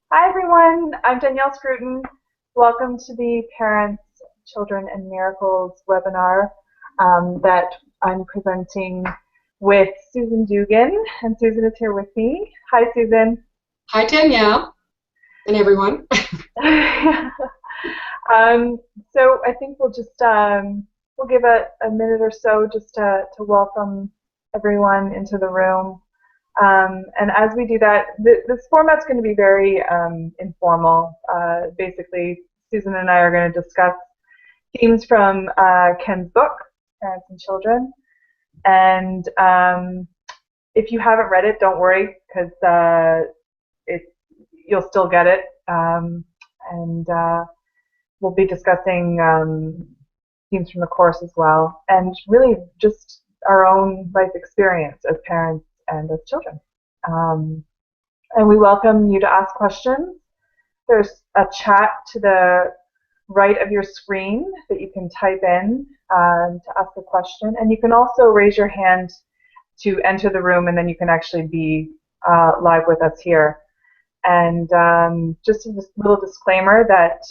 Hi everyone, I'm Danielle Scruton. Welcome to the Parents, Children and Miracles webinar that I'm presenting with Susan Dugan, and Susan is here with me. Hi Susan. Hi, Danielle and everyone. So I think we'll just we'll give a minute or so just to welcome everyone into the room. And as we do that, this format's going to be very informal. Basically, Susan and I are going to discuss themes from Ken's book, Parents and Children. And if you haven't read it, don't worry, because you'll still get it. And we'll be discussing themes from the course as well, and really just our own life experience as parents and as children. And we welcome you to ask questions. There's a chat to the right of your screen that you can type in to ask a question. And you can also raise your hand to enter the room, and then you can actually be live with us here. And just a little disclaimer that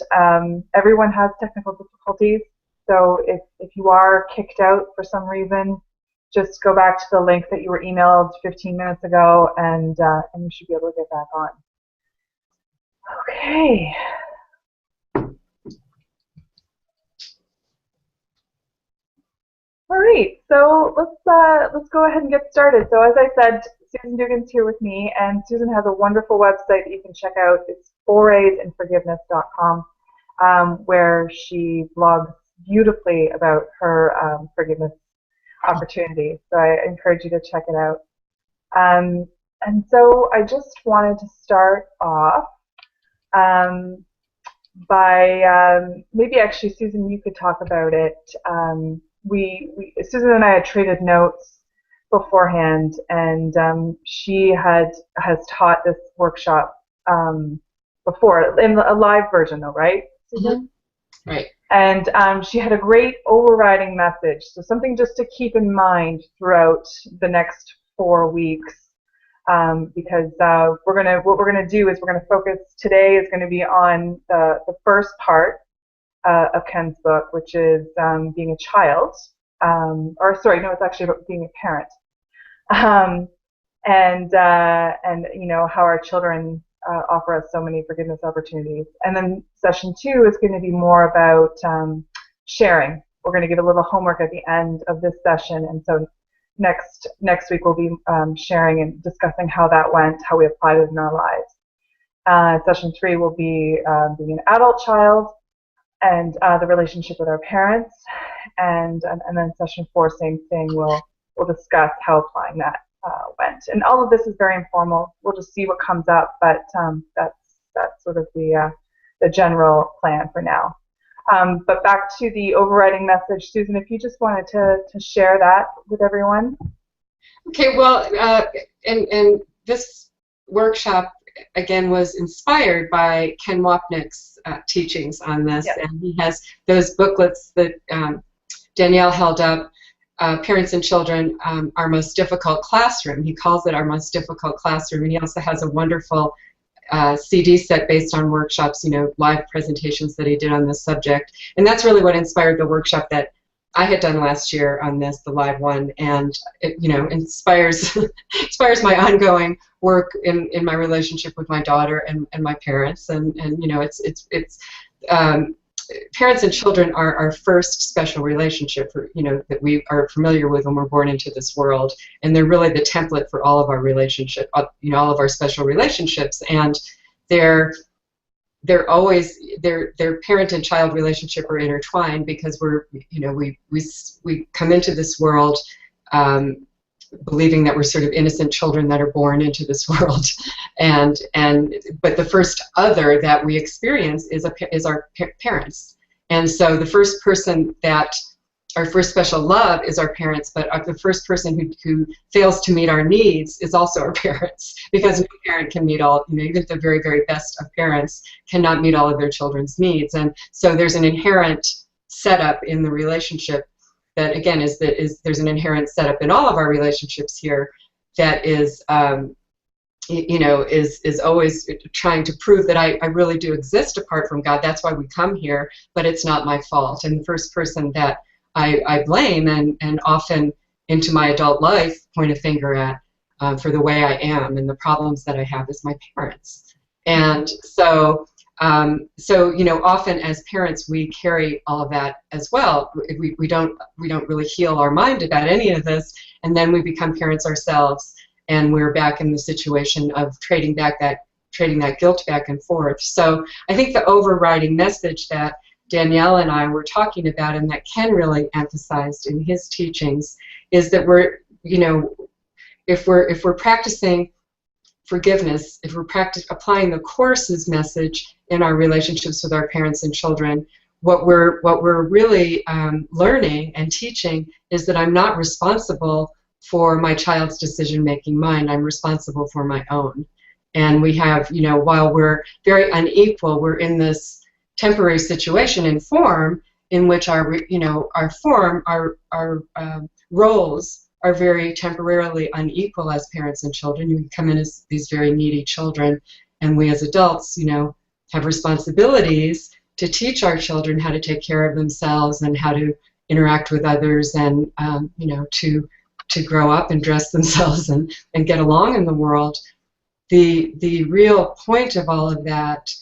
everyone has technical difficulties. So if you are kicked out for some reason, just go back to the link that you were emailed 15 minutes ago, and you should be able to get back on. Okay. All right, so let's go ahead and get started. So as I said, Susan Dugan's here with me, and Susan has a wonderful website that you can check out. It's foraysinforgiveness.com, where she blogs beautifully about her forgiveness opportunity. So I encourage you to check it out. And so I just wanted to start off by maybe actually, Susan, you could talk about it. Susan and I had traded notes beforehand, and she has taught this workshop before in a live version, though, right, Susan? Mm-hmm. Right. And she had a great overriding message, so something just to keep in mind throughout the next 4 weeks, because what we're gonna do is we're gonna focus today is going to be on the first part of Ken's book, which is being a child, or sorry, no, it's actually about being a parent, and you know how our children offer us so many forgiveness opportunities. And then session 2 is going to be more about sharing. We're going to give a little homework at the end of this session, and so next week we'll be sharing and discussing how that went, how we applied it in our lives. Session 3 will be being an adult child and the relationship with our parents, and then session 4, same thing. We'll discuss how applying that went. And all of this is very informal. We'll just see what comes up, but that's sort of the general plan for now. But back to the overriding message, Susan, if you just wanted to share that with everyone. Okay. Well, and this workshop again was inspired by Ken Wapnick's teachings on this, yep. And he has those booklets that Danielle held up. Parents and Children, Our Most Difficult Classroom. He calls it Our Most Difficult Classroom, and he also has a wonderful CD set based on workshops, you know, live presentations that he did on this subject. And that's really what inspired the workshop that I had done last year on this, the live one, and it, you know, inspires my ongoing work in my relationship with my daughter and my parents. And you know, it's parents and children are our first special relationship, you know, that we are familiar with when we're born into this world, and they're really the template for all of our relationship, you know, all of our special relationships. And they're always their parent and child relationship are intertwined, because we come into this world believing that we're sort of innocent children that are born into this world, but the first other that we experience is our parents. And so the first person that our first special love is our parents, but the first person who fails to meet our needs is also our parents, because no parent can meet all, you know, even the very, very best of parents cannot meet all of their children's needs. And so there's an inherent setup in the relationship that, again, there's an inherent setup in all of our relationships here that is is always trying to prove that I really do exist apart from God. That's why we come here, but it's not my fault. And the first person that I blame and often into my adult life point a finger at for the way I am and the problems that I have is my parents. And so, often as parents we carry all of that as well. We don't really heal our mind about any of this, and then we become parents ourselves. And we're back in the situation of trading that guilt back and forth. So I think the overriding message that Danielle and I were talking about, and that Ken really emphasized in his teachings, is that if we're practicing forgiveness, if we're applying the Course's message in our relationships with our parents and children, what we're really learning and teaching is that I'm not responsible for my child's decision-making mind. I'm responsible for my own. And we have, while we're very unequal, we're in this temporary situation in form in which our roles are very temporarily unequal as parents and children. You come in as these very needy children, and we as adults, have responsibilities to teach our children how to take care of themselves and how to interact with others and, to grow up and dress themselves and get along in the world. The real point of all of that,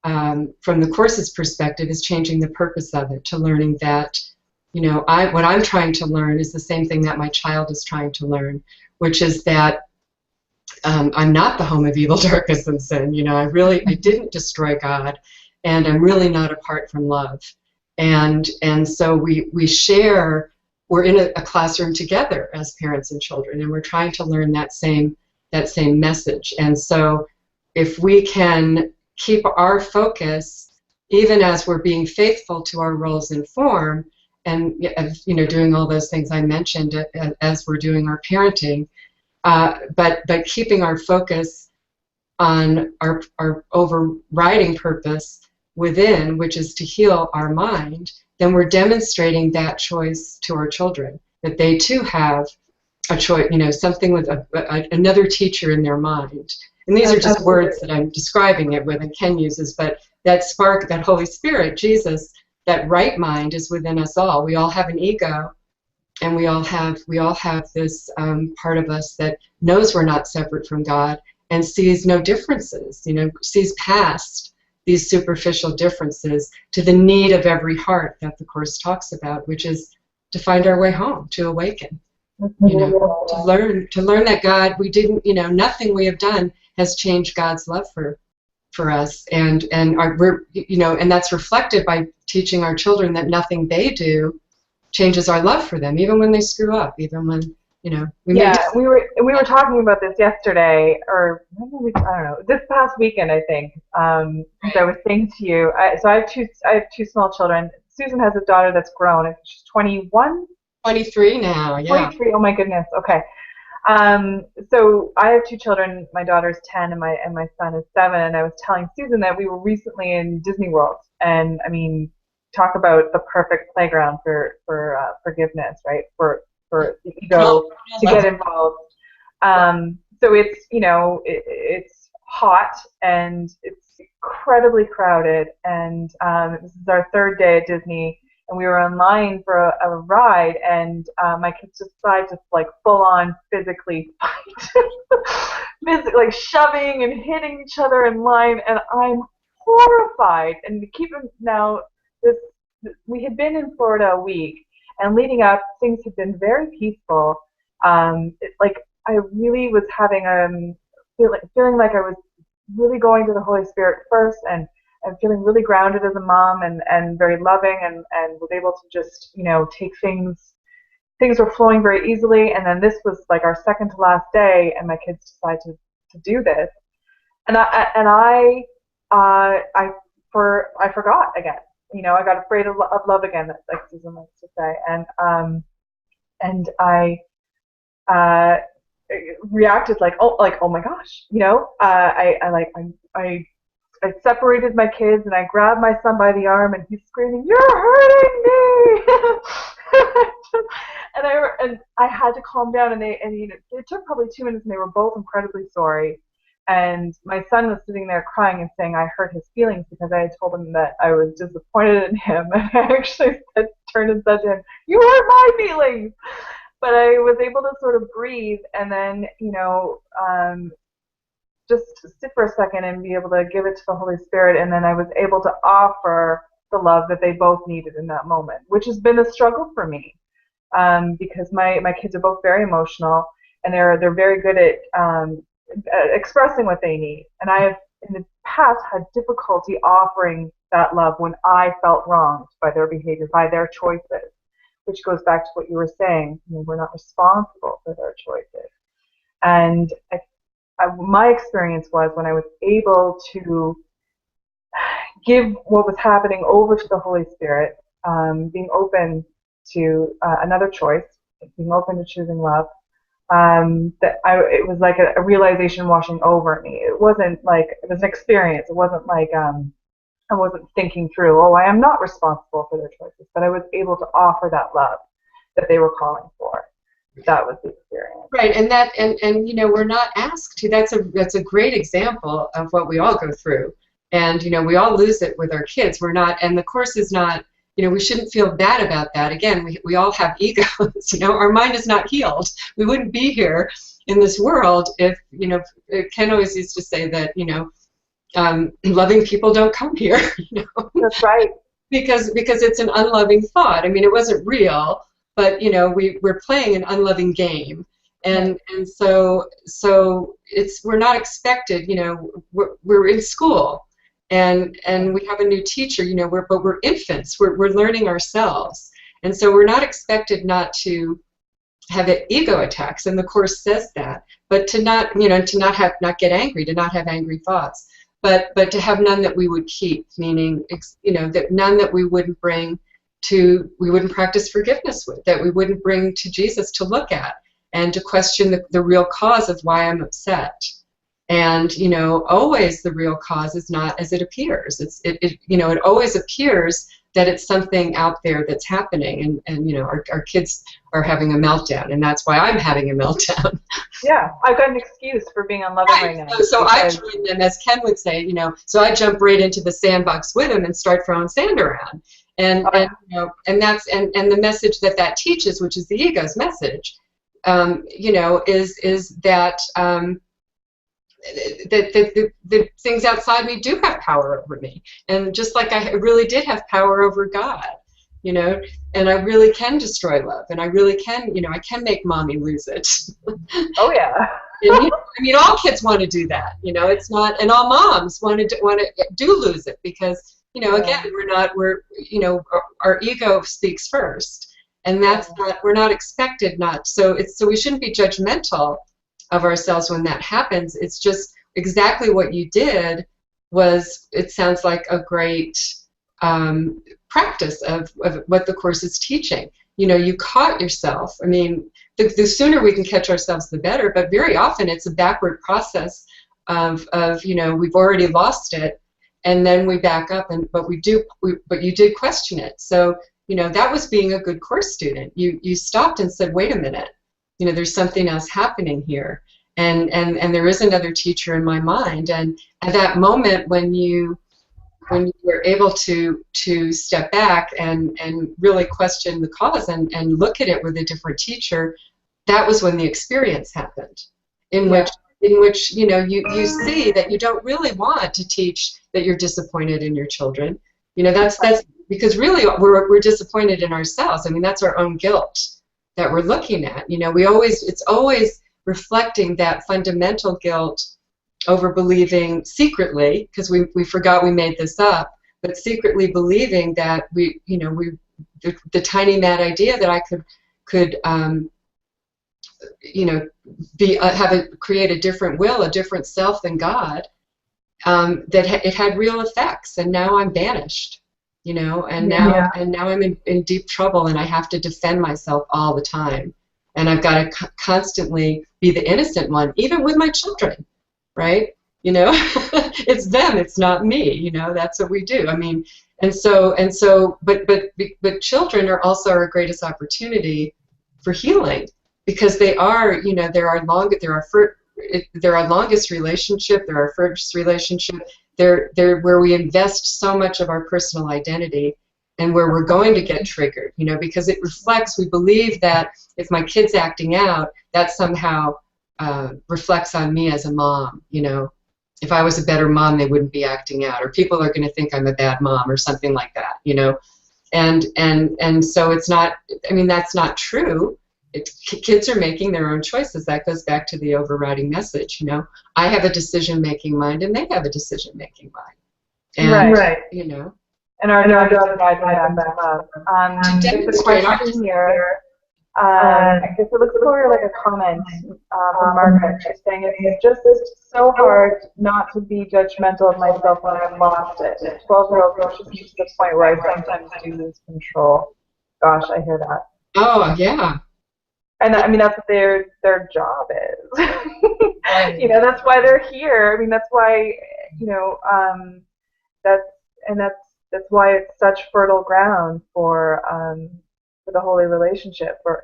from the Course's perspective, is changing the purpose of it, to learning that, what I'm trying to learn is the same thing that my child is trying to learn, which is that I'm not the home of evil, darkness, and sin. I didn't destroy God, and I'm really not apart from love. And so we share. We're in a classroom together as parents and children, and we're trying to learn that same message. And so if we can keep our focus, even as we're being faithful to our roles in form, and doing all those things I mentioned as we're doing our parenting, but keeping our focus on our overriding purpose within, which is to heal our mind, then we're demonstrating that choice to our children, that they too have a choice, something with another teacher in their mind. And these are just words that I'm describing it with, and Ken uses, but that spark, that Holy Spirit, Jesus, that right mind is within us all. We all have an ego, and we all have this part of us that knows we're not separate from God and sees no differences, sees past these superficial differences to the need of every heart that the Course talks about, which is to find our way home, to awaken, to learn that God, we didn't, nothing we have done has changed God's love for us, and that's reflected by teaching our children that nothing they do changes our love for them, even when they screw up, even when we were talking about this yesterday, or maybe I don't know, this past weekend, I think. I was saying to you, so I have two small children. Susan has a daughter that's grown. I think she's 21. 23 now. Yeah. 23. Oh my goodness. Okay. So I have two children. My daughter's 10, and my son is 7. And I was telling Susan that we were recently in Disney World, and I mean, talk about the perfect playground for forgiveness, right? For the ego to get involved. So it's it's hot and it's incredibly crowded, and this is our 3rd day at Disney, and we were in line for a ride, and my kids decide to full on physically fight, like shoving and hitting each other in line, and I'm horrified. And we had been in Florida a week, and leading up, things had been very peaceful. I really was having feeling like I was really going to the Holy Spirit first, and feeling really grounded as a mom, and very loving, and was able to just take things. Things were flowing very easily, and then this was like our second to last day, and my kids decided to do this, and I forgot again. I got afraid of love again, like Susan likes to say, and I reacted like oh my gosh, I separated my kids, and I grabbed my son by the arm, and he's screaming, "You're hurting me!" and I had to calm down, and it took probably 2 minutes, and they were both incredibly sorry. And my son was sitting there crying and saying I hurt his feelings because I had told him that I was disappointed in him. And I actually turned and said to him, "You hurt my feelings." But I was able to sort of breathe and then, just sit for a second and be able to give it to the Holy Spirit. And then I was able to offer the love that they both needed in that moment, which has been a struggle for me, because my kids are both very emotional, and they're very good at expressing what they need. And I have in the past had difficulty offering that love when I felt wronged by their behavior, by their choices, which goes back to what you were saying. We're not responsible for their choices. And my experience was when I was able to give what was happening over to the Holy Spirit, being open to another choice, being open to choosing love, it was like a realization washing over me. It wasn't like, it was an experience. It wasn't like I wasn't thinking through, I am not responsible for their choices, but I was able to offer that love that they were calling for. That was the experience. Right, and we're not asked to. That's a great example of what we all go through. And we all lose it with our kids. We're not, and the Course is not, we shouldn't feel bad about that. Again, we all have egos. Our mind is not healed. We wouldn't be here in this world if, Ken always used to say that, loving people don't come here. That's right. Because it's an unloving thought. I mean, it wasn't real, but we're playing an unloving game, and so we're not expected. We're in school. And we have a new teacher, but we're infants. We're learning ourselves, and so we're not expected not to have ego attacks, and the Course says that. But to not get angry, to not have angry thoughts, but to have none that we would keep, meaning that none that we wouldn't practice forgiveness with, that we wouldn't bring to Jesus to look at and to question the real cause of why I'm upset. And always the real cause is not as it appears. It always appears that it's something out there that's happening, and our kids are having a meltdown, and that's why I'm having a meltdown. Yeah, I've got an excuse for being unloving right now. So I join them, as Ken would say, so I jump right into the sandbox with him and start throwing sand around, and that's the message that teaches, which is the ego's message, is that. The things outside me do have power over me, and just like I really did have power over God, and I really can destroy love, and I really can, I can make mommy lose it. Oh yeah. And, all kids want to do that, it's not, and all moms want to do lose it, because again, our ego speaks first, and that's not, we're not expected not, so we shouldn't be judgmental of ourselves when that happens. It's just exactly what you did was, it sounds like a great practice of what the Course is teaching. You caught yourself. I mean, the sooner we can catch ourselves, the better, but very often it's a backward process of we've already lost it, and then we back up, but you did question it. So, that was being a good Course student. You stopped and said, wait a minute, there's something else happening here, and there is another teacher in my mind. And at that moment, when you were able to step back and really question the cause and look at it with a different teacher, that was when the experience happened, in which you see that you don't really want to teach that you're disappointed in your children. That's because really we're disappointed in ourselves. I mean, that's our own guilt that we're looking at. It's always reflecting that fundamental guilt over believing secretly, because we forgot we made this up, but secretly believing that the tiny mad idea that I could create a different will, a different self than God, that it had real effects, and now I'm banished. And now I'm in deep trouble, and I have to defend myself all the time, and I've got to constantly be the innocent one, even with my children, right? It's them, it's not me. That's what we do. I mean, but children are also our greatest opportunity for healing, because they are, they're our they're our longest relationship, they're our first relationship, they're where we invest so much of our personal identity, and where we're going to get triggered, you know, because it reflects, we believe that if my kid's acting out, that somehow reflects on me as a mom, you know. If I was a better mom, they wouldn't be acting out, or people are going to think I'm a bad mom, or something like that, you know. And so it's not, I mean, that's not true. Kids are making their own choices. That goes back to the overriding message, you know. I have a decision-making mind, and they have a decision-making mind. And, right. You know. And our job is to guide them back up. There's a question here. I guess it looks more like a comment from Margaret. She's saying it's just so hard not to be judgmental of myself when I've lost it. 12-year-old pushes me to the point where I sometimes do lose control. Gosh, I hear that. Oh, yeah. And I mean, that's what their job is. You know, that's why they're here. I mean, that's why, you know, that's why it's such fertile ground for the holy relationship, for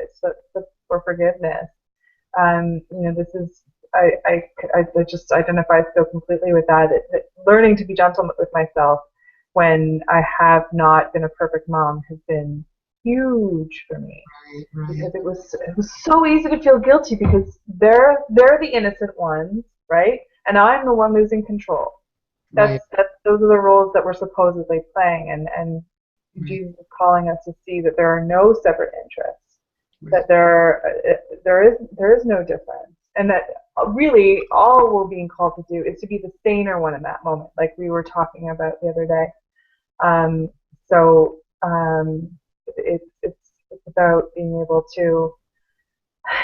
forgiveness. You know, this is, I just identify so completely with that. Learning to be gentle with myself when I have not been a perfect mom has been huge for me. Right. Because it was so easy to feel guilty because they're the innocent ones, right? And I'm the one losing control. Those are the roles that we're supposedly playing, and Jesus is calling us to see that there are no separate interests, that there is no difference, and that really all we're being called to do is to be the saner one in that moment, like we were talking about the other day. It's about being able to,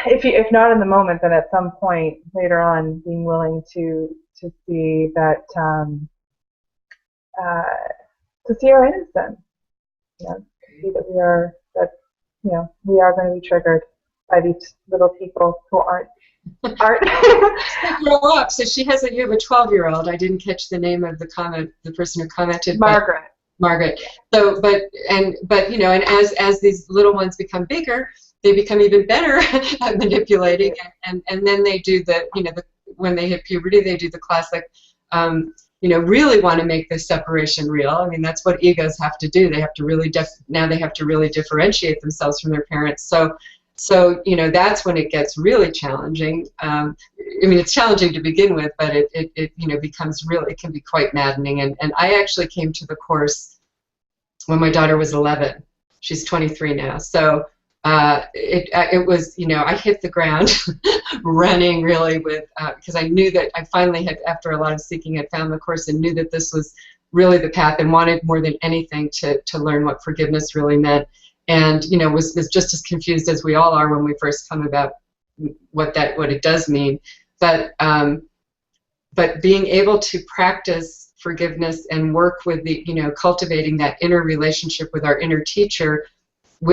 if not in the moment, then at some point later on, being willing to see that, to see our innocence, you know, see that we are going to be triggered by these little people who aren't. Grow up. So you have a 12-year-old. I didn't catch the name of the person who commented. Margaret. Margaret. So, but you know, and as these little ones become bigger, they become even better at manipulating, and then they do when they hit puberty, they do the classic, you know, really want to make this separation real. I mean, that's what egos have to do. They have to really now they have to really differentiate themselves from their parents. So you know, that's when it gets really challenging. I mean, it's challenging to begin with, but it you know, becomes it can be quite maddening. And I actually came to the Course when my daughter was 11. She's 23 now. So it was, you know, I hit the ground running really with, because I knew that I finally had, after a lot of seeking, had found the Course and knew that this was really the path, and wanted more than anything to learn what forgiveness really meant. And, you know, was just as confused as we all are when we first come about what it does mean. But being able to practice forgiveness and work with you know, cultivating that inner relationship with our inner teacher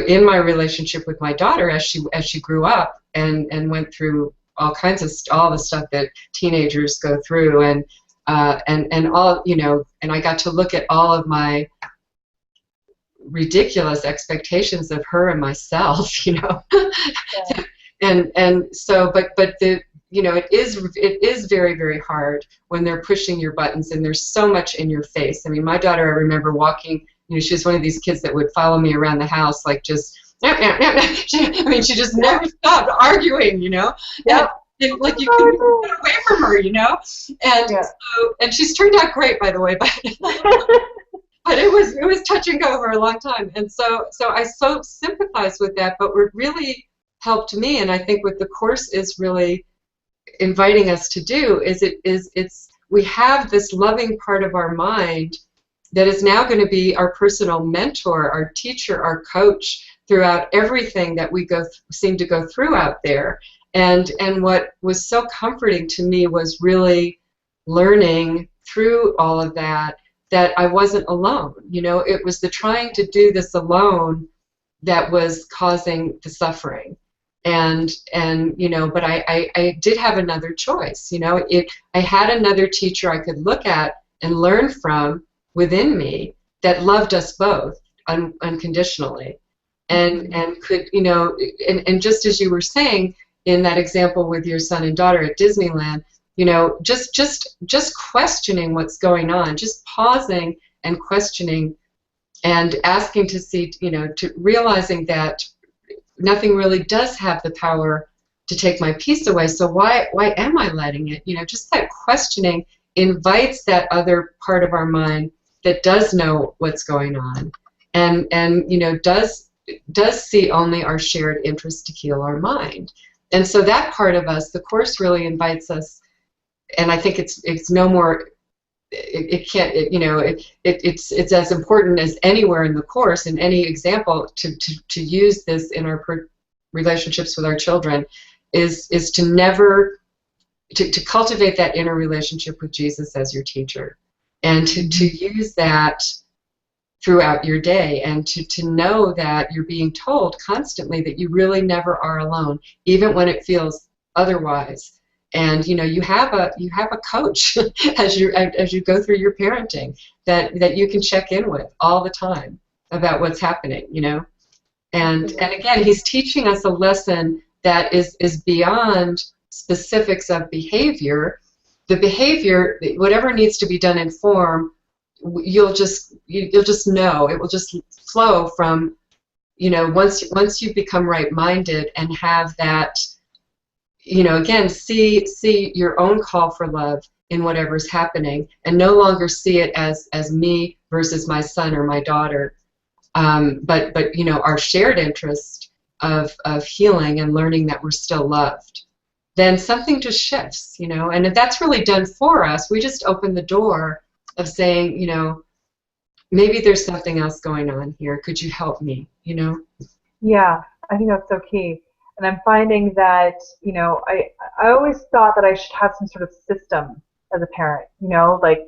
in my relationship with my daughter as she grew up and went through all the stuff that teenagers go through, and all, you know, and I got to look at all of my ridiculous expectations of her and myself, you know. Yeah. and so but the, you know, it is very, very hard when they're pushing your buttons and there's so much in your face. I mean, my daughter, I remember walking, you know, she was one of these kids that would follow me around the house, like just I mean, she just never stopped arguing, you know. Yeah. And like, you couldn't get away from her, you know. And so, and she's turned out great, by the way, but but it was touch and go for a long time. And so I so sympathize with that. But what really helped me, and I think what the Course is really inviting us to do, is we have this loving part of our mind that is now going to be our personal mentor, our teacher, our coach throughout everything that we seem to go through out there. And what was so comforting to me was really learning through all of that I wasn't alone. You know, it was the trying to do this alone that was causing the suffering. And you know, but I did have another choice. You know, I had another teacher I could look at and learn from within me that loved us both unconditionally, and could, you know, and just as you were saying, in that example with your son and daughter at Disneyland, you know, just questioning what's going on, just pausing and questioning and asking to see, you know, to realizing that nothing really does have the power to take my peace away, so why am I letting it? You know, just that questioning invites that other part of our mind that does know what's going on, and you know, does see only our shared interest to heal our mind. And so that part of us, the Course really invites us, and I think it's no more, it can't, you know, it's as important as anywhere in the Course, in any example, to use this in our relationships with our children, is to never, to cultivate that inner relationship with Jesus as your teacher, and to use that throughout your day, and to know that you're being told constantly that you really never are alone, even when it feels otherwise. And you know, you have a coach as you go through your parenting that you can check in with all the time about what's happening, you know. And again, he's teaching us a lesson that is beyond specifics of behavior. The behavior, whatever needs to be done in form, you'll just know. It will just flow from, you know, once you become right-minded and have that, you know, again, see your own call for love in whatever's happening, and no longer see it as me versus my son or my daughter, but you know, our shared interest of healing and learning that we're still loved. Then something just shifts, you know, and if that's really done for us, we just open the door of saying, you know, maybe there's something else going on here. Could you help me, you know? Yeah, I think that's so key. And I'm finding that, you know, I always thought that I should have some sort of system as a parent, you know, like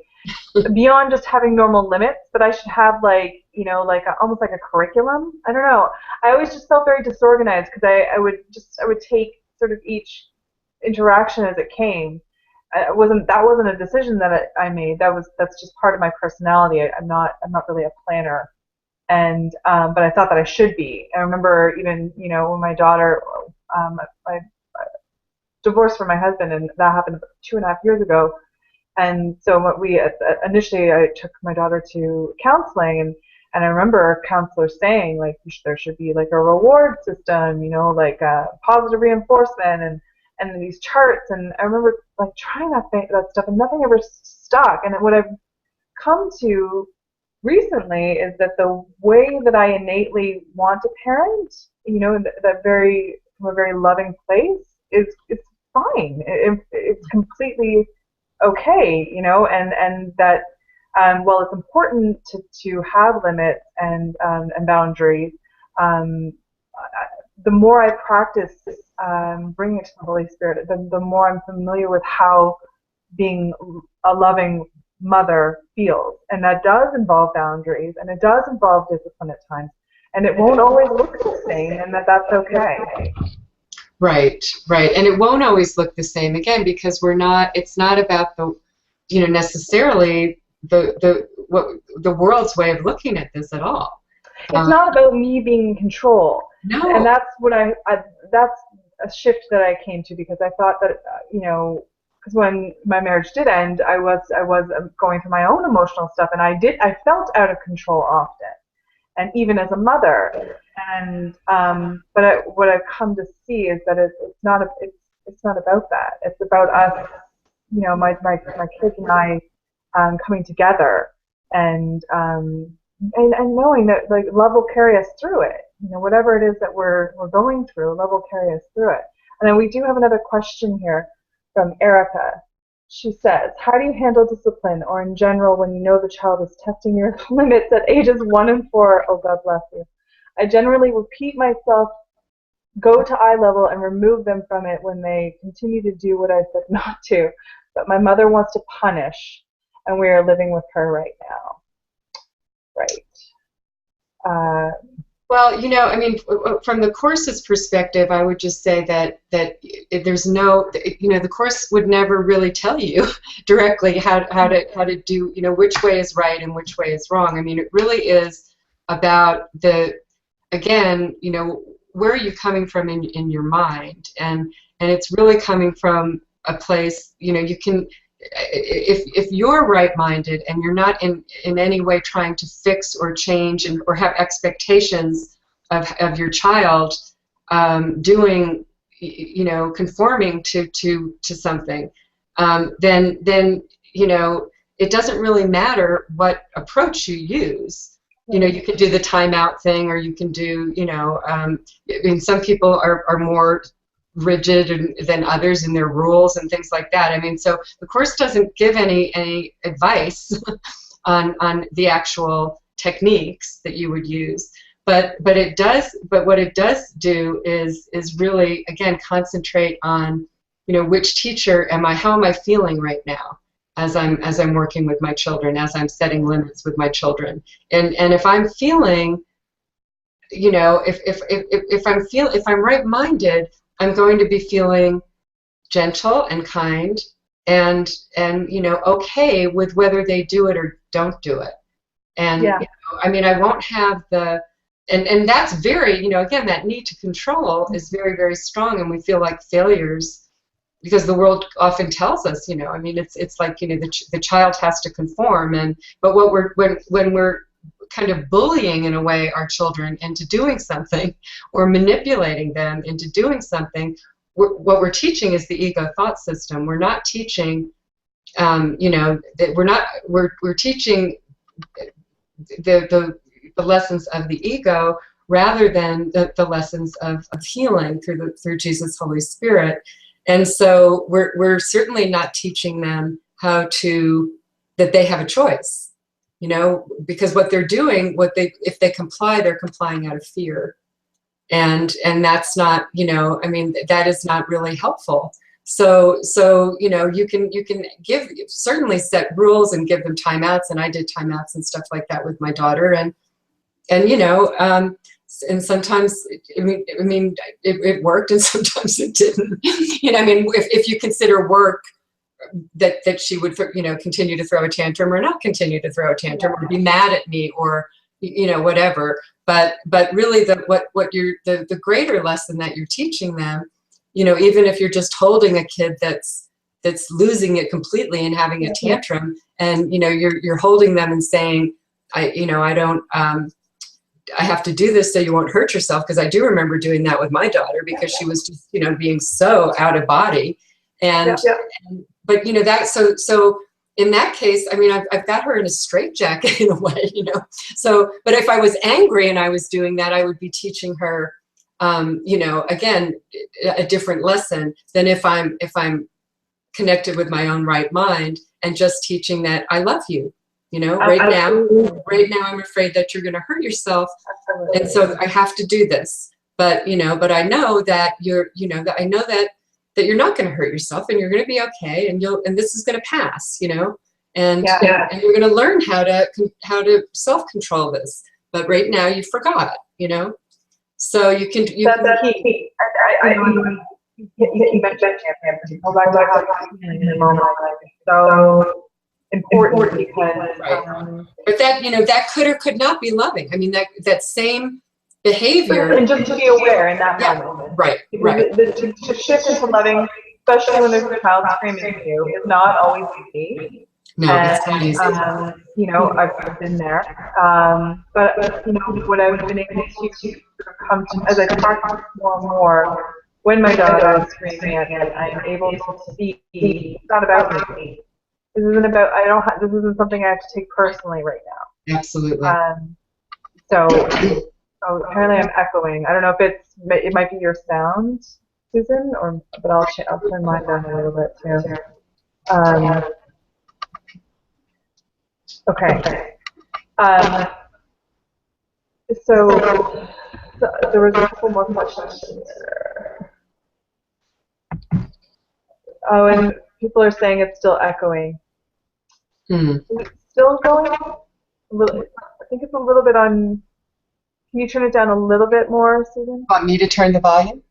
beyond just having normal limits, but I should have, like, you know, like almost like a curriculum. I don't know. I always just felt very disorganized because I would take sort of each interaction as it came. That wasn't a decision that I made. That's just part of my personality. I'm not really a planner. And but I thought that I should be. I remember even, you know, when my daughter, I divorced from my husband, and that happened 2.5 years ago. And so what initially I took my daughter to counseling, and I remember a counselor saying, like, there should be like a reward system, you know, like positive reinforcement and these charts. And I remember like trying that stuff, and nothing ever stuck. And what I've come to recently is that the way that I innately want to parent, you know, from a very loving place, it's fine. It's completely okay, you know, and that while it's important to have limits and boundaries, the more I practice bringing it to the Holy Spirit, the more I'm familiar with how being a loving mother feels. And that does involve boundaries, and it does involve discipline at times, and it won't always look the same, and that's okay. Right, and it won't always look the same, again, because it's not about the, you know, necessarily the world's way of looking at this at all. It's not about me being in control. No. And that's what that's a shift that I came to, because I thought that, you know, because when my marriage did end, I was going through my own emotional stuff, and I felt out of control often, and even as a mother. And but what I've come to see is that it's not about that. It's about us, you know, my kids and I coming together, and knowing that, like, love will carry us through it. You know, whatever it is that we're going through, love will carry us through it. And then we do have another question here from Erica. She says, how do you handle discipline, or in general, when you know the child is testing your limits at ages 1 and 4? Oh, God bless you. I generally repeat myself, go to eye level, and remove them from it when they continue to do what I said not to. But my mother wants to punish, and we are living with her right now. Right. Well, you know, I mean, from the Course's perspective, I would just say that there's no, you know, the Course would never really tell you directly how to do, you know, which way is right and which way is wrong. I mean, it really is about again, you know, where are you coming from in your mind? And it's really coming from a place, you know, you can, if you're right-minded and you're not in any way trying to fix or change or have expectations of your child doing, you know, conforming to something, then you know, it doesn't really matter what approach you use. You know, you can do the timeout thing, or you can do, you know, I mean, some people are more rigid than others in their rules and things like that. I mean, so the Course doesn't give any advice on the actual techniques that you would use, but it does. But what it does do is really, again, concentrate on, you know, which teacher am I? How am I feeling right now as I'm working with my children, as I'm setting limits with my children, and if I'm feeling, you know, if I'm right-minded, I'm going to be feeling gentle and kind and you know, okay with whether they do it or don't do it. And Yeah. you know, I mean, I won't have the and that's very, you know, again, that need to control is very, very strong, and we feel like failures because the world often tells us, you know, I mean, it's like, you know, the child has to conform, and but what when we're kind of bullying in a way our children into doing something or manipulating them into doing something, what we're teaching is the ego thought system. We're not teaching, you know, that we're teaching the lessons of the ego rather than the lessons of healing through Jesus, Holy Spirit. And so we're certainly not teaching them how to, that they have a choice, you know, because what they're doing, if they comply, they're complying out of fear. And that's not, you know, I mean, that is not really helpful. So you know, you can certainly set rules and give them timeouts, and I did timeouts and stuff like that with my daughter, and you know, and sometimes it worked, and sometimes it didn't. You know, I mean, if you consider work that she would, you know, continue to throw a tantrum or not continue to throw a tantrum, or be mad at me, or you know, whatever. But really, the greater lesson that you're teaching them, you know, even if you're just holding a kid that's losing it completely and having a tantrum, and you know, you're holding them and saying, I have to do this so you won't hurt yourself, because I do remember doing that with my daughter, because she was just, you know, being so out of body. And but you know, that so in that case, I mean, I've got her in a straitjacket in a way, you know. So, but if I was angry and I was doing that, I would be teaching her, you know, again, a different lesson than if I'm connected with my own right mind and just teaching that I love you. You know, right now I'm afraid that you're going to hurt yourself, and so I have to do this. But you know, but I know that I know that you're not going to hurt yourself, and you're going to be okay, and this is going to pass. You know, and you're going to learn how to self-control this. But right now you forgot. You know, so you can. That's key. You mentioned in the moment, so important because but that, you know, that could or could not be loving. I mean, that same behavior, and just to be aware in that moment, right. To shift into loving, especially when there's a child screaming at you, is not always easy. No, it's not easy. You know, I've been there, but you know, what I've been able to come to as I practice more and more, when my daughter is screaming at me, I'm able to see it's not about me. This isn't about, this isn't something I have to take personally right now. Absolutely. So apparently I'm echoing. I don't know if it might be your sound, Susan, but I'll turn mine down a little bit too. Okay. So there was a couple more questions here. Oh, and people are saying it's still echoing. Is it still going? I think it's a little bit on. Can you turn it down a little bit more, Susan? Want me to turn the volume?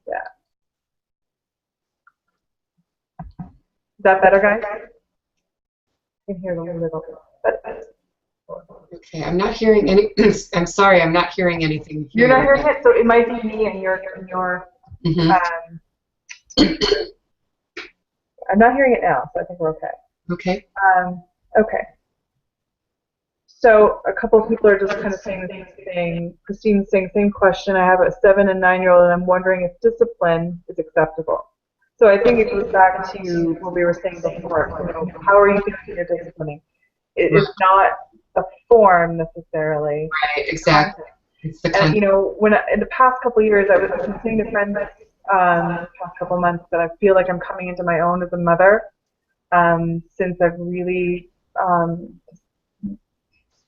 Yeah. Is that better, guys? I can hear it a little bit. Okay, I'm not hearing any. I'm sorry, I'm not hearing anything You're here. not hearing it, so it might be me and your Mm-hmm. speaker. I'm not hearing it now, so I think we're okay. Okay. Okay. So a couple of people are just kind of saying the same thing. Christine's saying, same question. I have a 7 and 9-year-old, and I'm wondering if discipline is acceptable. So I think it goes back to what we were saying before. You know, how are you thinking you're disciplining? It's not a form necessarily. Right, exactly. It's the And you know, in the past couple of years, I was saying to friends, the past couple of months, that I feel like I'm coming into my own as a mother, since I've really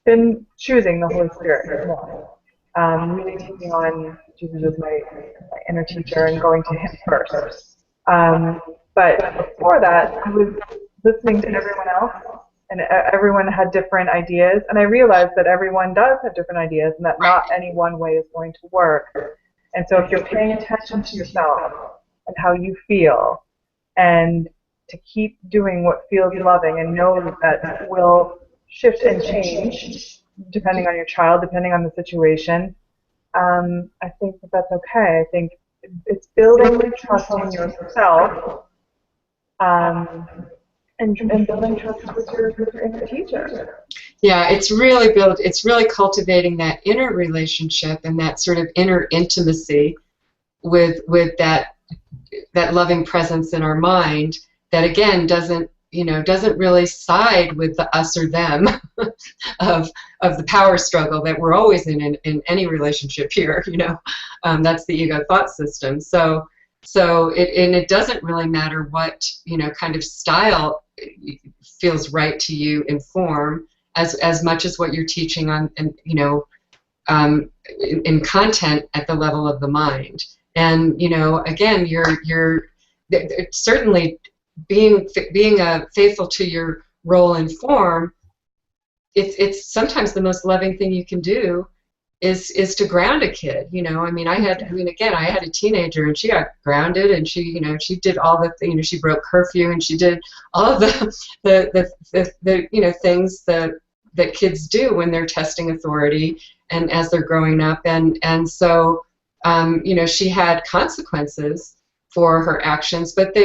been choosing the Holy Spirit more. Really taking on Jesus as my inner teacher and going to Him first. But before that, I was listening to everyone else, and everyone had different ideas, and I realized that everyone does have different ideas, and that not any one way is going to work. And so if you're paying attention to yourself and how you feel, and to keep doing what feels loving, and know that will shift and change depending on your child, depending on the situation, I think that that's okay. I think it's building trust in yourself, and building trust with your inner teacher. Yeah, it's really cultivating that inner relationship and that sort of inner intimacy with that loving presence in our mind that, again, doesn't really side with the us or them of the power struggle that we're always in any relationship here. That's the ego thought system. So it doesn't really matter what kind of style feels right to you in form, as much as what you're teaching on, and in content at the level of the mind. And again, you're certainly being faithful to your role in form. It's sometimes the most loving thing you can do is to ground a kid. I had a teenager, and she got grounded, and she did all the things. She broke curfew, and she did all of the things that kids do when they're testing authority and as they're growing up, and so she had consequences for her actions, but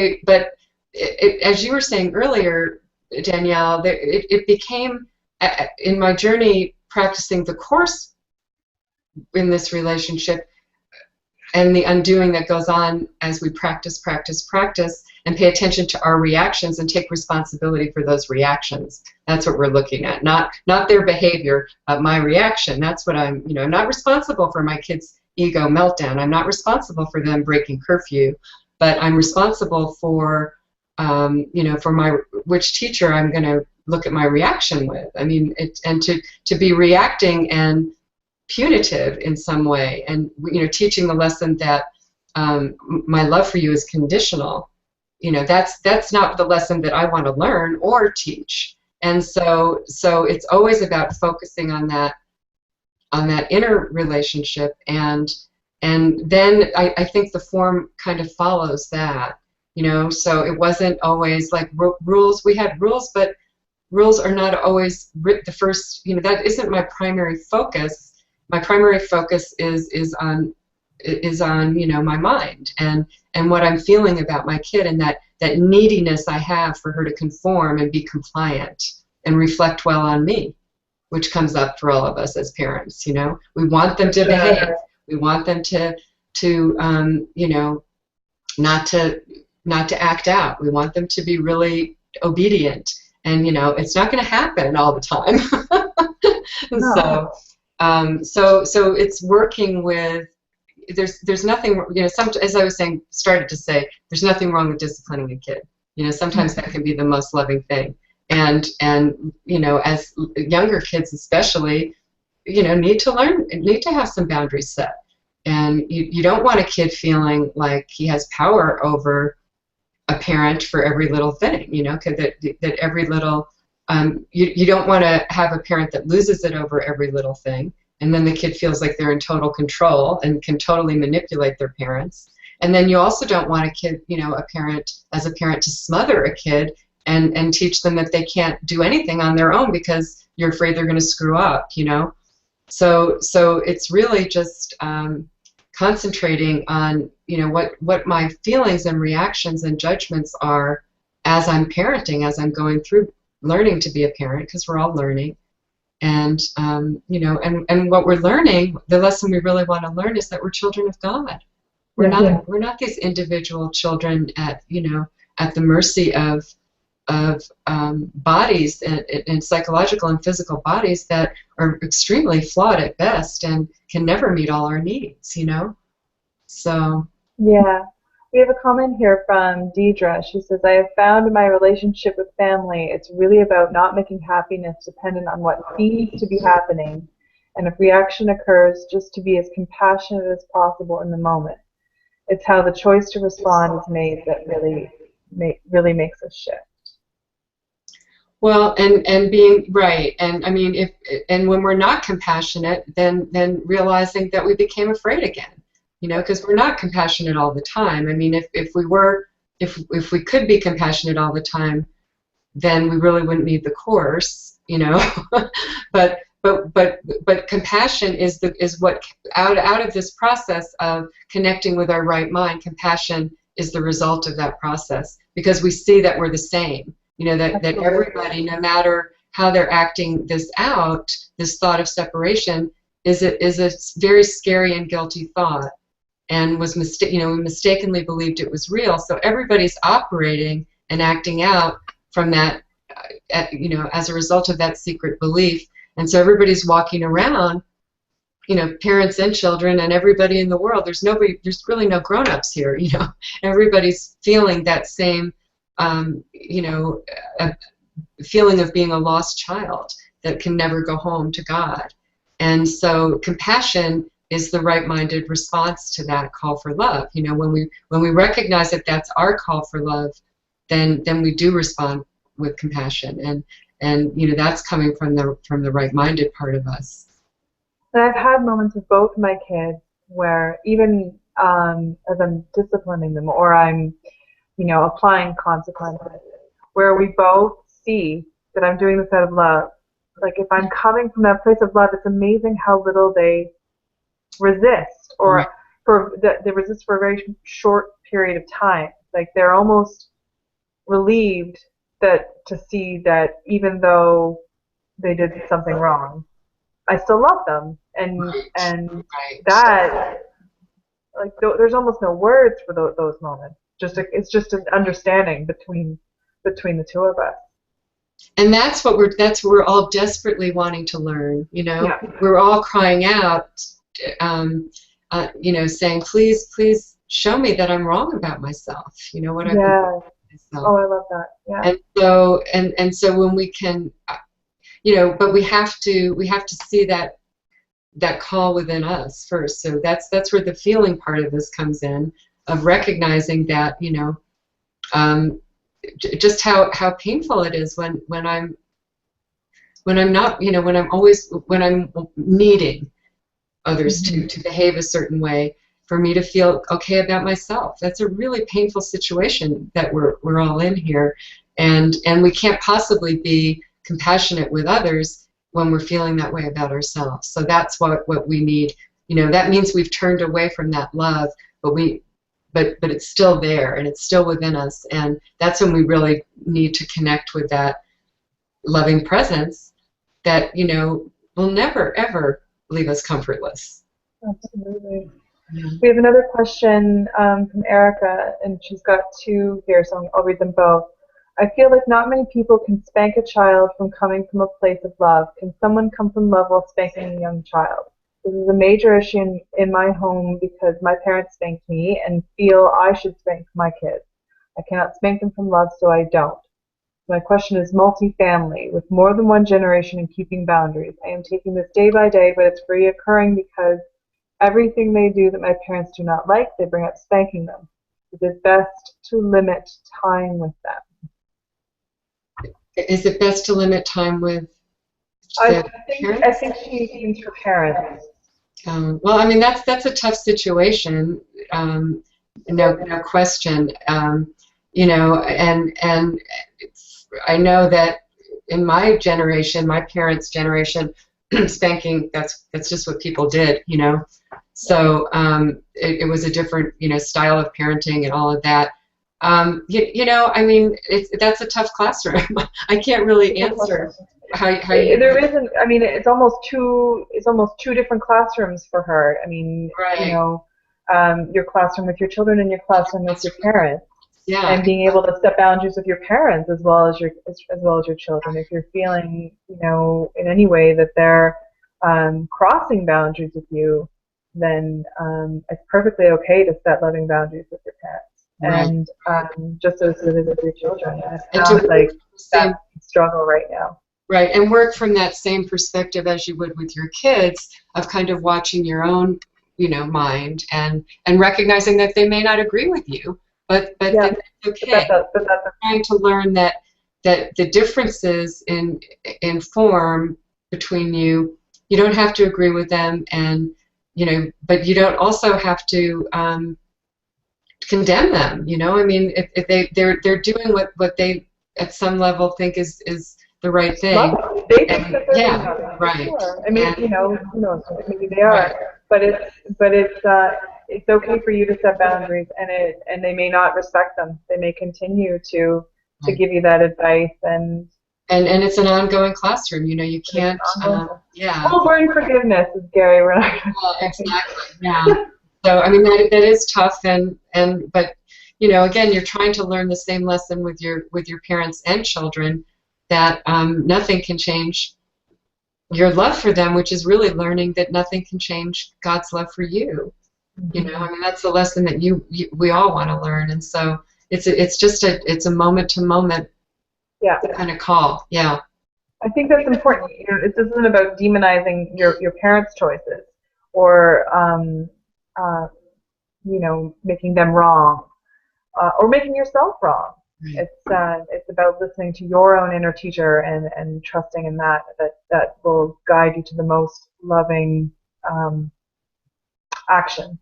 as you were saying earlier, Danielle, it became, in my journey practicing the Course in this relationship, and the undoing that goes on as we practice, and pay attention to our reactions and take responsibility for those reactions. That's what we're looking at, not their behavior, my reaction. That's what I'm not responsible for my kids' ego meltdown. I'm not responsible for them breaking curfew, but I'm responsible for for which teacher I'm going to look at my reaction with. And to be reacting and punitive in some way, and teaching the lesson that my love for you is conditional. That's not the lesson that I want to learn or teach. And so it's always about focusing on that inner relationship, and then I think the form kind of follows that. So it wasn't always like rules. We had rules, but rules are not always the first. That isn't my primary focus. My primary focus is on my mind and what I'm feeling about my kid, and that neediness I have for her to conform and be compliant and reflect well on me, which comes up for all of us as parents. We want them to behave. We want them to not to act out. We want them to be really obedient, and it's not going to happen all the time. No. So it's working with. There's nothing. As I was saying, started to say, there's nothing wrong with disciplining a kid. Sometimes that can be the most loving thing, and as younger kids especially, need to have some boundaries set. And you don't want a kid feeling like he has power over a parent for every little thing, that every little, you don't want to have a parent that loses it over every little thing, and then the kid feels like they're in total control and can totally manipulate their parents. And then you also don't want a kid, a parent to smother a kid and teach them that they can't do anything on their own because you're afraid they're going to screw up, you know. So it's really just concentrating on, you know, what my feelings and reactions and judgments are as I'm parenting, as I'm going through learning to be a parent, because we're all learning. And you know, and what we're learning, the lesson we really want to learn is that we're children of God. We're not these individual children at, you know, at the mercy of bodies and psychological and physical bodies that are extremely flawed at best and can never meet all our needs, you know. So yeah. We have a comment here from Deidre. She says, I have found in my relationship with family, it's really about not making happiness dependent on what seems to be happening. And if reaction occurs, just to be as compassionate as possible in the moment. It's how the choice to respond is made that really makes us shift. well, and being right, and I mean, and when we're not compassionate, then realizing that we became afraid again. You know, because we're not compassionate all the time. I mean, if we could be compassionate all the time, then we really wouldn't need the course, you know. but compassion is what out of this process of connecting with our right mind. Compassion is the result of that process, because we see that we're the same. You know, that everybody, no matter how they're acting this out, this thought of separation is a very scary and guilty thought. And was we mistakenly believed it was real. So everybody's operating and acting out from that, you know, as a result of that secret belief. And so everybody's walking around, you know, parents and children and everybody in the world. There's really no grown-ups here, you know. Everybody's feeling that same, you know, feeling of being a lost child that can never go home to God. And so compassion is the right-minded response to that call for love. You know, when we recognize that that's our call for love, then we do respond with compassion, and you know, that's coming from the right-minded part of us. And I've had moments with both my kids where even as I'm disciplining them or I'm, you know, applying consequences, where we both see that I'm doing this out of love. Like if I'm coming from that place of love, it's amazing how little they resist, or they resist for a very short period of time. Like they're almost relieved to see that even though they did something wrong, I still love them, and that, like, there's almost no words for those moments. It's just an understanding between the two of us. And that's what we're all desperately wanting to learn. You know, yeah. We're all crying out. You know, saying, please show me that I'm wrong about myself. You know what I mean? Myself. Oh, I love that. Yeah. And so when we can, you know, but we have to see that call within us first. So that's where the feeling part of this comes in, of recognizing that, you know, just how painful it is when I'm not, you know, when I'm needing others to behave a certain way, for me to feel okay about myself. That's a really painful situation that we're all in here, and we can't possibly be compassionate with others when we're feeling that way about ourselves. So that's what we need. You know, that means we've turned away from that love, but it's still there, and it's still within us, and that's when we really need to connect with that loving presence that, you know, will never ever leave us comfortless. Absolutely. Yeah. We have another question from Erica, and she's got two here, so I'll read them both. I feel like not many people can spank a child from coming from a place of love. Can someone come from love while spanking a young child? This is a major issue in my home because my parents spanked me and feel I should spank my kids. I cannot spank them from love, so I don't. My question is multifamily, with more than one generation and keeping boundaries. I am taking this day by day, but it's reoccurring because everything they do that my parents do not like, they bring up spanking them. It is best to limit time with them. Is it best to limit time with I think she means for parents. Well, I mean, that's a tough situation, no question. You know, and I know that in my generation, my parents' generation, spanking, that's just what people did, you know. So it was a different, you know, style of parenting and all of that. You know, I mean, that's a tough classroom. I can't really answer how you. There isn't. I mean, it's almost two different classrooms for her. I mean, you Right. know, your classroom with your children and your classroom with your parents, Yeah. and being able to set boundaries with your parents as well as your children. If you're feeling, you know, in any way that they're crossing boundaries with you, then it's perfectly okay to set loving boundaries with your parents. Right. And just as it is with your children. And it And to sounds like same that's the struggle right now. right, and work from that same perspective as you would with your kids of kind of watching your own, you know, mind and recognizing that they may not agree with you, but Yeah, then it's but okay. that's Trying to learn that the differences in form between you, you don't have to agree with them, and you know, but you don't also have to condemn them. You know, I mean, if they're doing what they at some level think is the right thing. lovely. They think And that they're being yeah, loving, for right. sure. I mean, And you know, who knows? Maybe they right, are, but it's okay for you to set boundaries, and they may not respect them. They may continue to right. give you that advice, and And it's an ongoing classroom. You know, you it's can't. ongoing. Yeah. We'll learn forgiveness, is Gary. We're not Well, going to exactly. Yeah. So I mean that is tough, and but you know, again, you're trying to learn the same lesson with your parents and children, that nothing can change your love for them, which is really learning that nothing can change God's love for you. You know, I mean, that's the lesson that we all want to learn, and so it's just it's a moment to moment Yeah. kind of call. Yeah. I think that's important. You know, this isn't about demonizing your parents' choices or uh, you know, making them wrong or making yourself wrong. Right. It's about listening to your own inner teacher and trusting in that will guide you to the most loving action.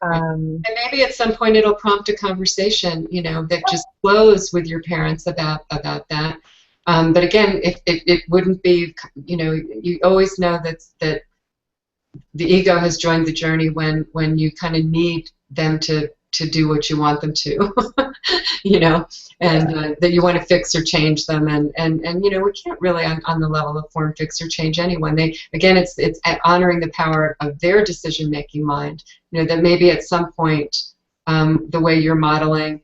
Right. Um, And maybe at some point it'll prompt a conversation, you know, that just flows with your parents about that. But again, it wouldn't be, you know, you always know that the ego has joined the journey when you kind of need them to do what you want them to, you know, and that you want to fix or change them, and you know, we can't really on the level of form fix or change anyone. They again, it's honoring the power of their decision making mind. You know, that maybe at some point the way you're modeling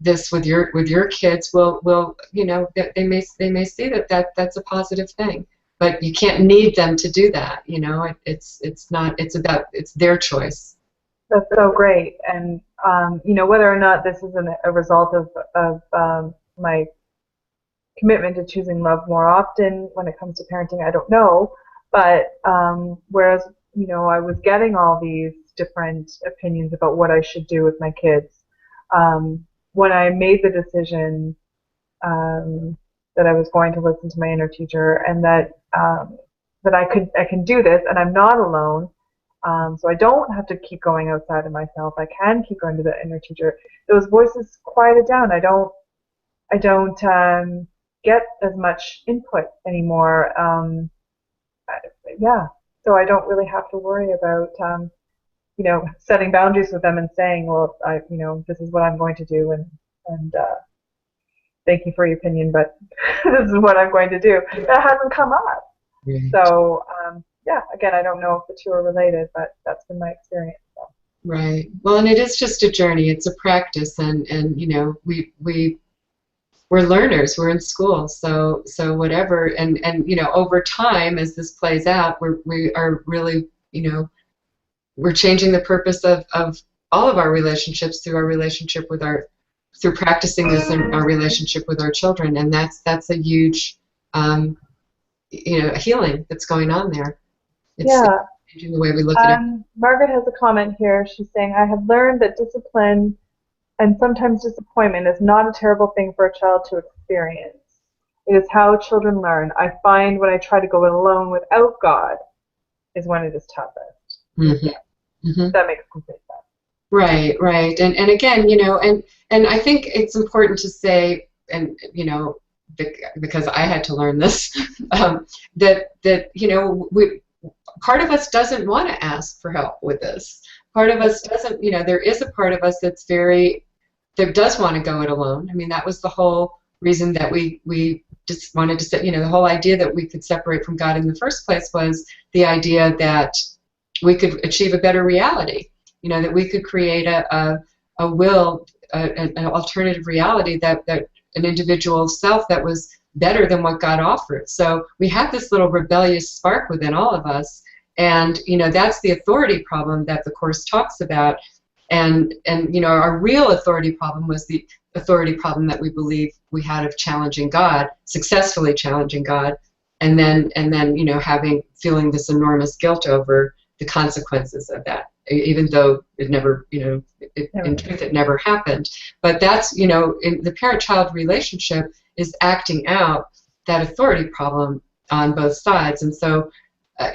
this with your kids will you know, that they may see that's a positive thing, but you can't need them to do that. You know, it's not, it's about, it's their choice. that's so great. And you know, whether or not this is a result of my commitment to choosing love more often when it comes to parenting, I don't know. But whereas, you know, I was getting all these different opinions about what I should do with my kids, when I made the decision that I was going to listen to my inner teacher, and that I can do this, and I'm not alone. So I don't have to keep going outside of myself. I can keep going to the inner teacher. Those voices quieted down. I don't get as much input anymore. Yeah, so I don't really have to worry about you know, setting boundaries with them and saying, well, you know, this is what I'm going to do, and thank you for your opinion, but this is what I'm going to do. That hasn't come up. Right. So yeah, again, I don't know if the two are related, but that's been my experience. So. Right. Well, and it is just a journey. It's a practice, and you know, we're learners. We're in school, so whatever, and you know, over time as this plays out, we are really, you know, we're changing the purpose of all of our relationships through our relationship with through practicing this in our relationship with our children, and that's a huge you know, healing that's going on there. It's Yeah. changing the way we look at it. Margaret has a comment here. She's saying, I have learned that discipline and sometimes disappointment is not a terrible thing for a child to experience. It is how children learn. I find when I try to go it alone without God is when it is toughest. Mm-hmm. Yeah. Mm-hmm. That makes complete sense. Right, right. And again, you know, and I think it's important to say, and you know, because I had to learn this, that you know, part of us doesn't want to ask for help with this. Part of us doesn't, you know, there is a part of us that does want to go it alone. I mean, that was the whole reason that we just wanted to say, you know, the whole idea that we could separate from God in the first place was the idea that we could achieve a better reality. You know, that we could create an alternative reality, that an individual self that was better than what God offered. So we have this little rebellious spark within all of us, and you know, that's the authority problem that the Course talks about. And you know, our real authority problem was the authority problem that we believe we had of challenging God, successfully challenging God, and then you know, feeling this enormous guilt over the consequences of that, even though it never, you know, in truth it never happened. But that's, you know, in the parent-child relationship is acting out that authority problem on both sides. And so,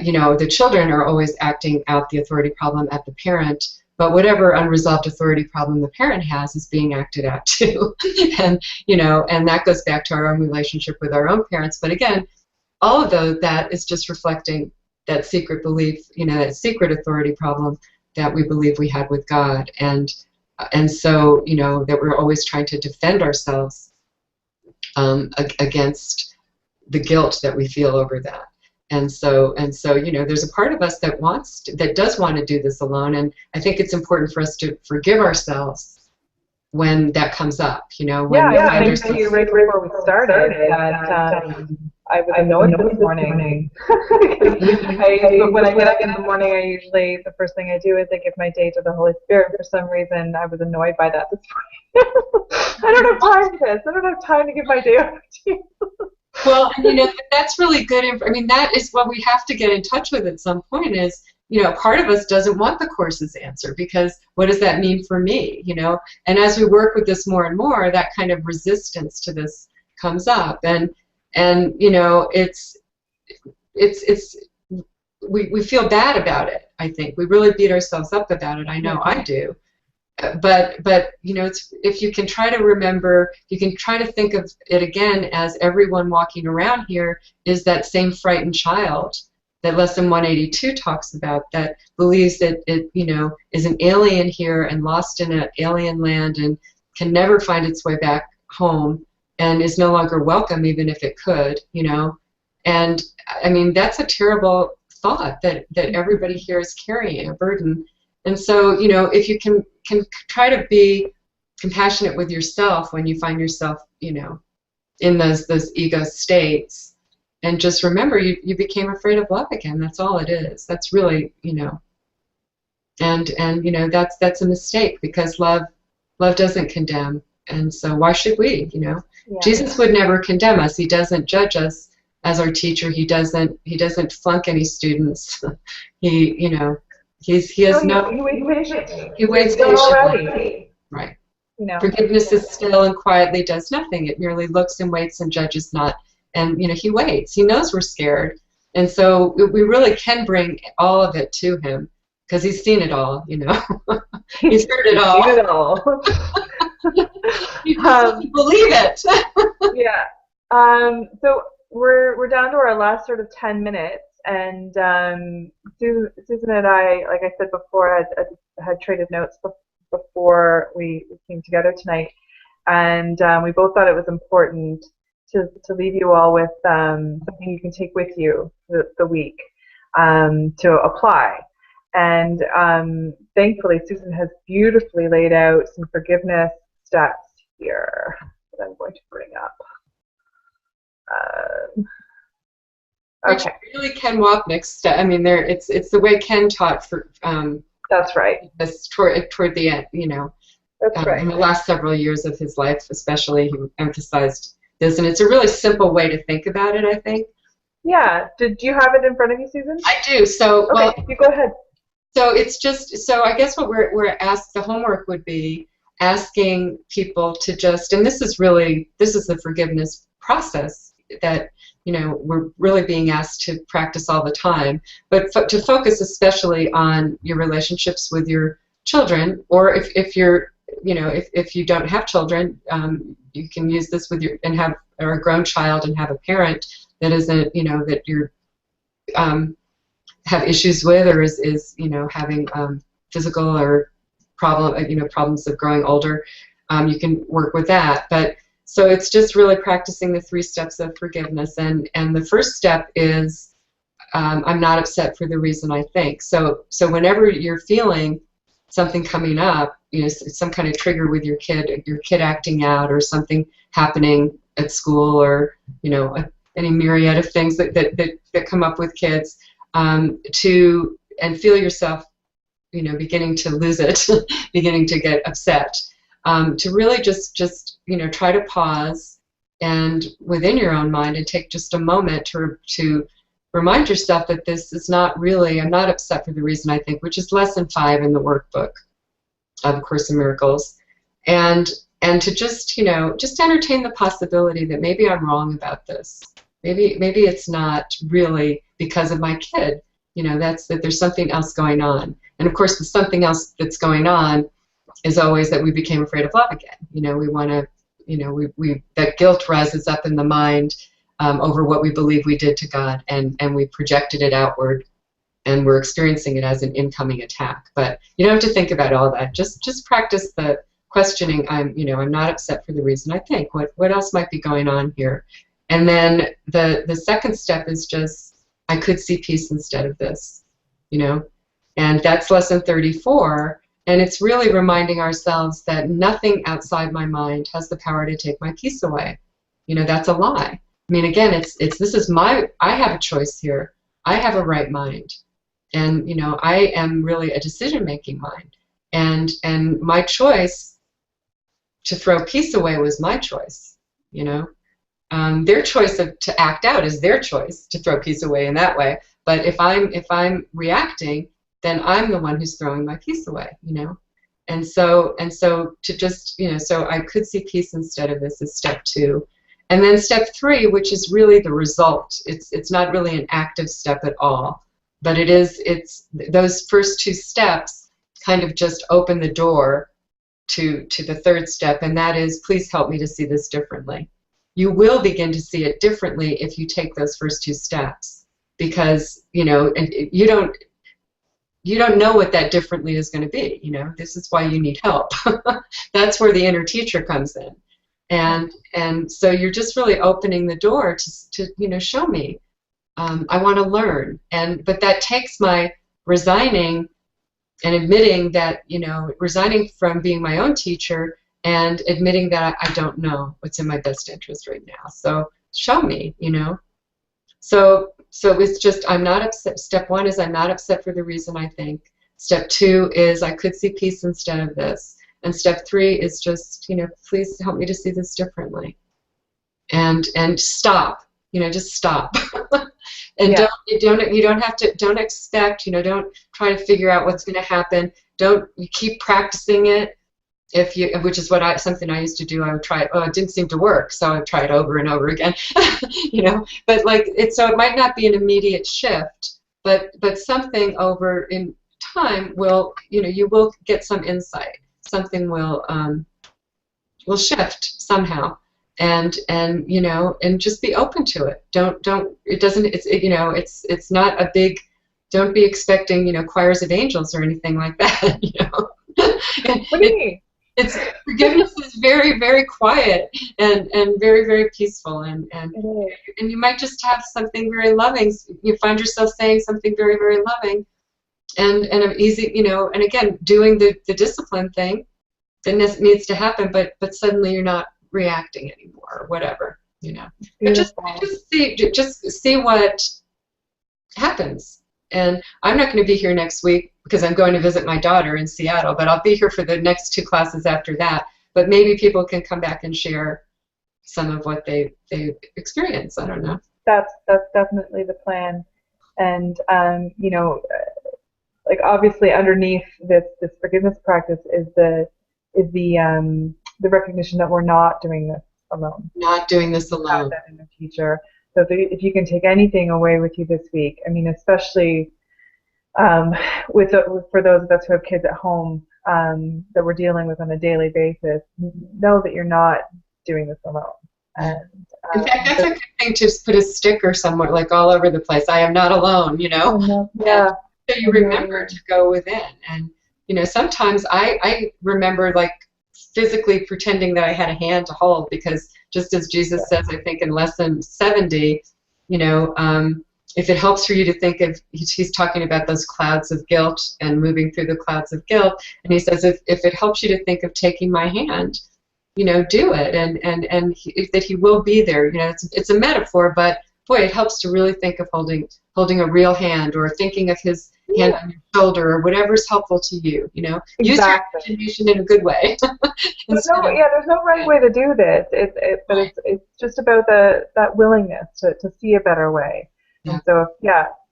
you know, the children are always acting out the authority problem at the parent, but whatever unresolved authority problem the parent has is being acted out too. And, you know, and that goes back to our own relationship with our own parents. But again, all of that is just reflecting that secret belief, you know, that secret authority problem that we believe we had with God. And so, you know, that we're always trying to defend ourselves against the guilt that we feel over that. And so, you know, there's a part of us that does want to do this alone, and I think it's important for us to forgive ourselves when that comes up. You know, when I mentioned to you right before we started that I was annoyed this morning. When I get up in the morning, the first thing I do is I give my day to the Holy Spirit. For some reason, I was annoyed by that this morning. I don't have time for this. I don't have time to give my day over to you. Well, and, you know, that's really good. I mean, that is what we have to get in touch with at some point is, you know, part of us doesn't want the Course's answer, because what does that mean for me, you know? And as we work with this more and more, that kind of resistance to this comes up. And you know, we feel bad about it, I think. We really beat ourselves up about it. I know I do. But you know, if you can try to remember, you can try to think of it again as everyone walking around here is that same frightened child that Lesson 182 talks about, that believes that it, you know, is an alien here and lost in an alien land and can never find its way back home and is no longer welcome even if it could, you know. And I mean, that's a terrible thought that everybody here is carrying a burden. And so, you know, if you can try to be compassionate with yourself when you find yourself, you know, in those ego states, and just remember you became afraid of love again. That's all it is. That's really, you know, and you know, that's a mistake, because love doesn't condemn, and so why should we, you know? Yeah. Jesus would never condemn us. He doesn't judge us as our teacher. He doesn't flunk any students. He, you know, he waits patiently. Right. You know. Forgiveness is still and quietly does nothing. It merely looks and waits and judges not. And you know, he waits. He knows we're scared, and so we really can bring all of it to him, because he's seen it all. You know, he's heard it all. Seen it all. You just believe it. Yeah. So we're down to our last sort of 10 minutes, and Susan and I, like I said before, had traded notes before we came together tonight, and we both thought it was important to leave you all with something you can take with you the week to apply. And thankfully, Susan has beautifully laid out some forgiveness steps here that I'm going to bring up. Okay. Which really Ken Wapnick's step. I mean, it's the way Ken taught for. That's right. This toward the end, you know. That's right. In the last several years of his life, especially, he emphasized this, and it's a really simple way to think about it, I think. Yeah. Do you have it in front of you, Susan? I do. So, okay, well, you go ahead. So it's just, so I guess what we're asked, the homework would be asking people to just, and this is the forgiveness process that, you know, we're really being asked to practice all the time, but to focus especially on your relationships with your children, or if you're if you don't have children, you can use this with your and have or a grown child and have a parent that isn't that you're have issues with or is having physical or problems of growing older. You can work with that, but so it's just really practicing the 3 steps of forgiveness, and the first step is I'm not upset for the reason I think. So whenever you're feeling something coming up, some kind of trigger with your kid acting out, or something happening at school, or any myriad of things that come up with kids, and feel yourself beginning to lose it, beginning to get upset, to really just try to pause and within your own mind and take just a moment to remind yourself that this is not really, I'm not upset for the reason I think, which is lesson 5 in the workbook of A Course in Miracles, and to just entertain the possibility that maybe I'm wrong about this. Maybe it's not really because of my kid. That there's something else going on. And of course, the something else that's going on is always that we became afraid of love again. We want to, that guilt rises up in the mind over what we believe we did to God, and we projected it outward, and we're experiencing it as an incoming attack. But you don't have to think about all that. Just practice the questioning. I'm not upset for the reason I think. What else might be going on here? And then the second step is just, I could see peace instead of this, and that's lesson 34. And it's really reminding ourselves that nothing outside my mind has the power to take my peace away. That's a lie. I mean, again, I have a choice here. I have a right mind, and I am really a decision-making mind, and my choice to throw peace away was my choice. Their choice to act out is their choice to throw peace away in that way. But if I'm reacting, then I'm the one who's throwing my peace away. And so to just so I could see peace instead of this is step 2, and then step 3, which is really the result. It's not really an active step at all, but it's those first 2 steps kind of just open the door to the third step, and that is, please help me to see this differently. You will begin to see it differently if you take those first 2 steps, because and you don't know what that differently is going to be. This is why you need help. That's where the inner teacher comes in, and so you're just really opening the door to show me. I want to learn, but that takes my resigning and admitting that resigning from being my own teacher, and admitting that I don't know what's in my best interest right now. So show me, So it's just, I'm not upset. Step 1 is I'm not upset for the reason I think. Step 2 is I could see peace instead of this. And step 3 is just, please help me to see this differently. And stop. Just stop. And Yeah. you don't have to, don't expect, don't try to figure out what's going to happen. You keep practicing it. Which is something I used to do. I would try it. Oh, it didn't seem to work, so I would try it over and over again. But so it might not be an immediate shift, but something over in time will, you will get some insight. Something will shift somehow, and just be open to it. It's not a big. Don't be expecting choirs of angels or anything like that. What do you mean? Forgiveness is very, very quiet and very, very peaceful, and you might just have something very loving. You find yourself saying something very, very loving, and easy, and again doing the discipline thing that needs to happen, but suddenly you're not reacting anymore or whatever, But just see what happens. And I'm not going to be here next week because I'm going to visit my daughter in Seattle, but I'll be here for the next 2 classes after that. But maybe people can come back and share some of what they experience. I don't know. That's definitely the plan. And obviously underneath this forgiveness practice is the recognition that we're not doing this alone. Not doing this alone. That inner teacher. So if you can take anything away with you this week, I mean, especially for those of us who have kids at home, that we're dealing with on a daily basis, know that you're not doing this alone. And in fact, that's a good thing to put a sticker somewhere, like all over the place. I am not alone, you know. Yeah. So you remember to go within, and you know, sometimes I remember like physically pretending that I had a hand to hold, because just as Jesus says, I think in lesson 70, you know, if it helps for you to think of, he's talking about those clouds of guilt and moving through the clouds of guilt, and he says if it helps you to think of taking my hand, you know, do it, and that he will be there. You know, it's a metaphor, but boy, it helps to really think of holding a real hand, or thinking of his hand on your shoulder, or whatever's helpful to you. You know, use your imagination in a good way. There's no right way to do this. But it's just about that willingness to see a better way. Yeah. And so,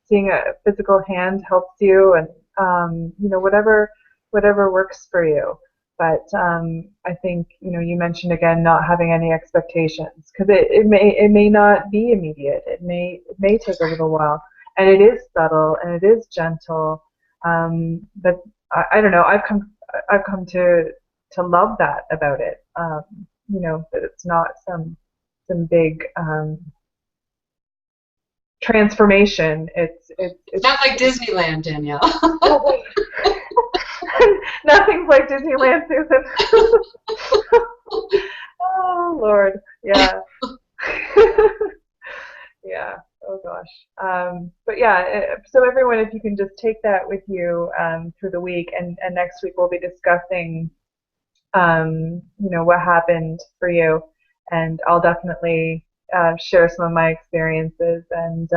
seeing a physical hand helps you, and you know, whatever works for you. But I think, you know, you mentioned again not having any expectations, because it may not be immediate. It may take a little while, and it is subtle and it is gentle. But I don't know. I've come to love that about it. You know, that it's not some big transformation. It's not like Disneyland, Danielle. Nothing's like Disneyland, Susan. Oh Lord, yeah. Yeah. Oh gosh. But yeah. So everyone, if you can just take that with you through the week, and next week we'll be discussing, you know, what happened for you, and I'll definitely share some of my experiences. And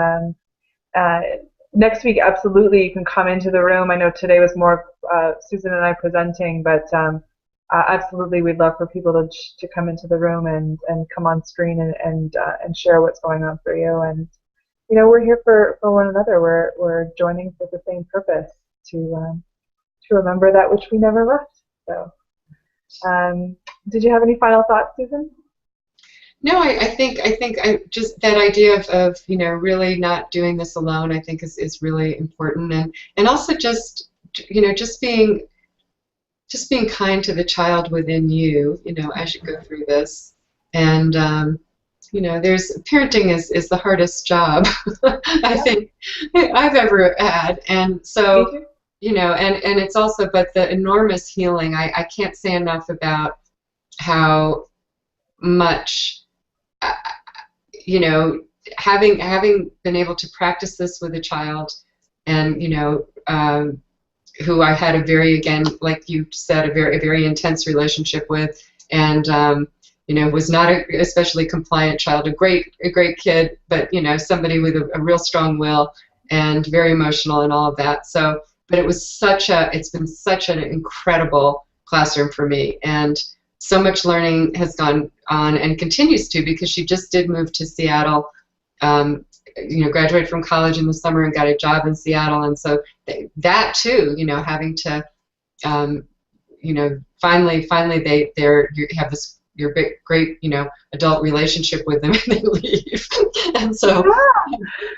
next week, absolutely, you can come into the room. I know today was more Susan and I presenting, but absolutely, we'd love for people to come into the room and come on screen and share what's going on for you. And you know, we're here for one another. We're joining for the same purpose, to remember that which we never left. So, did you have any final thoughts, Susan? No, I think I just that idea of you know, really not doing this alone, I think is really important, and also just, you know, just being kind to the child within you, you know, as you go through this. And you know, parenting is the hardest job I think I've ever had, and so you know, and it's also, but the enormous healing. I can't say enough about how much, you know, having been able to practice this with a child, and you know, who I had a very, again, like you said, a very intense relationship with, and you know, was not a especially compliant child, a great kid, but you know, somebody with a real strong will and very emotional and all of that. So, but it's been such an incredible classroom for me, and so much learning has gone on and continues to, because she just did move to Seattle, you know, graduated from college in the summer and got a job in Seattle, and so that too, you know, having to, you know, finally you have this your great, you know, adult relationship with them, and they leave, and so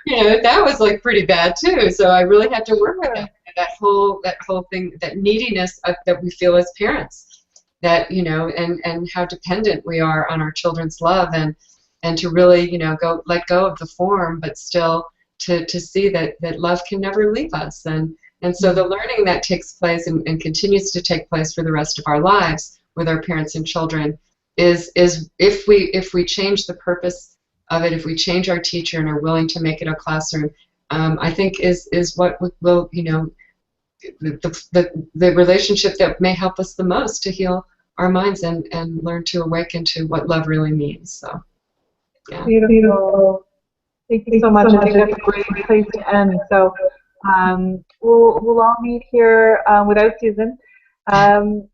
you know, that was like pretty bad too. So I really had to work with that whole thing, that neediness that we feel as parents, that, you know, and how dependent we are on our children's love, and to really, you know, let go of the form, but still to see that love can never leave us, and so the learning that takes place and continues to take place for the rest of our lives with our parents and children is if we change the purpose of it, if we change our teacher and are willing to make it a classroom, I think is what will, you know, the relationship that may help us the most to heal our minds and learn to awaken to what love really means. So, yeah. Beautiful. Thank you so much. I think that's a great place to end. So we'll all meet here without Susan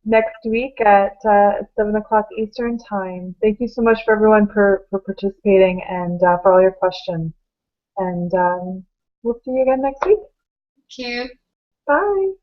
next week at 7 o'clock Eastern Time. Thank you so much for everyone for participating and for all your questions. And we'll see you again next week. Thank you. Bye.